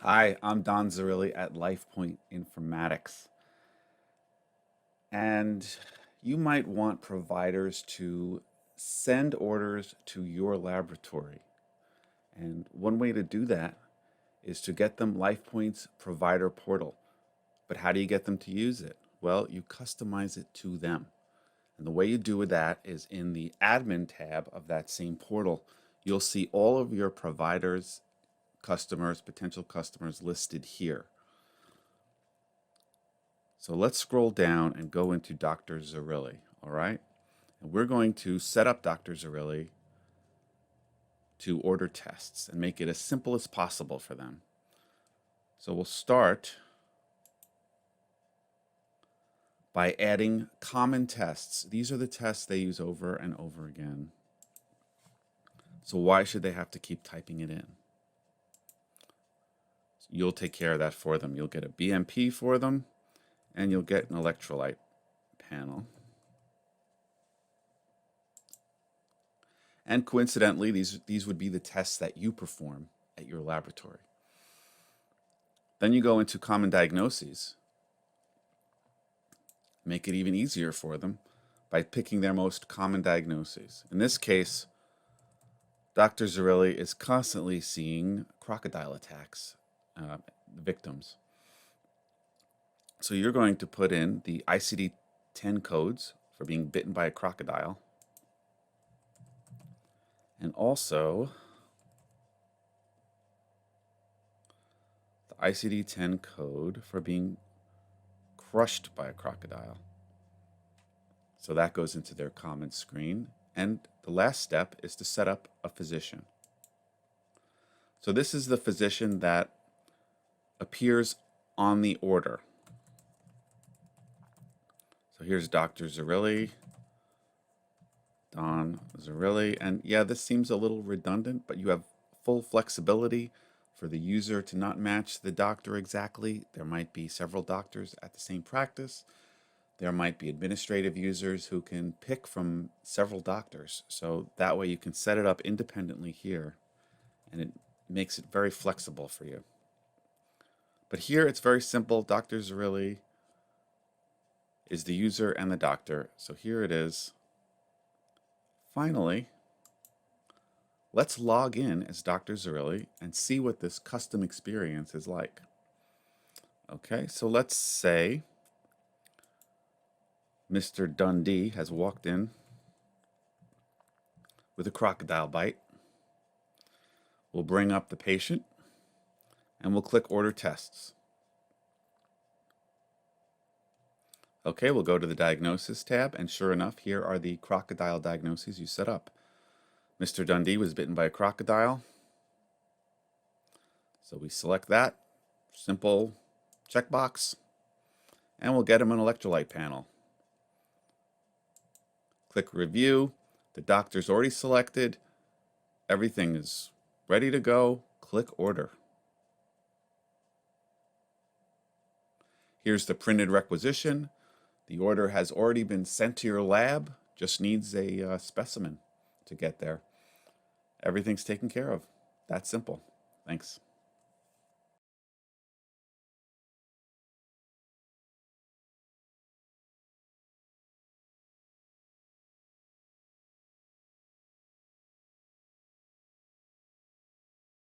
Hi, I'm Don Zarilli at Lifepoint Informatics. And you might want providers to send orders to your laboratory. And one way to do that is to get them Lifepoint's provider portal. But how do you get them to use it? Well, you customize it to them. And the way you do that is in the admin tab of that same portal, you'll see all of your providers, customers, potential customers listed here. So let's scroll down and go into Dr. Zarilli, all right? And we're going to set up Dr. Zarilli to order tests and make it as simple as possible for them. So we'll start by adding common tests. These are the tests they use over and over again. So why should they have to keep typing it in? You'll take care of that for them. You'll get a BMP for them, and you'll get an electrolyte panel. And coincidentally, these would be the tests that you perform at your laboratory. Then you go into common diagnoses. Make it even easier for them by picking their most common diagnoses. In this case, Dr. Zarilli is constantly seeing crocodile attacks, victims. So you're going to put in the ICD-10 codes for being bitten by a crocodile, and also the ICD-10 code for being crushed by a crocodile. So that goes into their common screen. And the last step is to set up a physician. So this is the physician that appears on the order. So here's Dr. Zarilli, Don Zarilli, and yeah, this seems a little redundant, but you have full flexibility for the user to not match the doctor exactly. There might be several doctors at the same practice. There might be administrative users who can pick from several doctors. So that way you can set it up independently here, and it makes it very flexible for you. But here it's very simple. Dr. Zarilli is the user and the doctor. So here it is. Finally, let's log in as Dr. Zarilli and see what this custom experience is like. Okay, so let's say Mr. Dundee has walked in with a crocodile bite. We'll bring up the patient and we'll click Order Tests. Okay, we'll go to the Diagnosis tab, and sure enough, here are the crocodile diagnoses you set up. Mr. Dundee was bitten by a crocodile. So we select that, simple checkbox, and we'll get him an electrolyte panel. Click Review. The doctor's already selected. Everything is ready to go. Click Order. Here's the printed requisition. The order has already been sent to your lab, just needs a specimen to get there. Everything's taken care of. That simple. Thanks.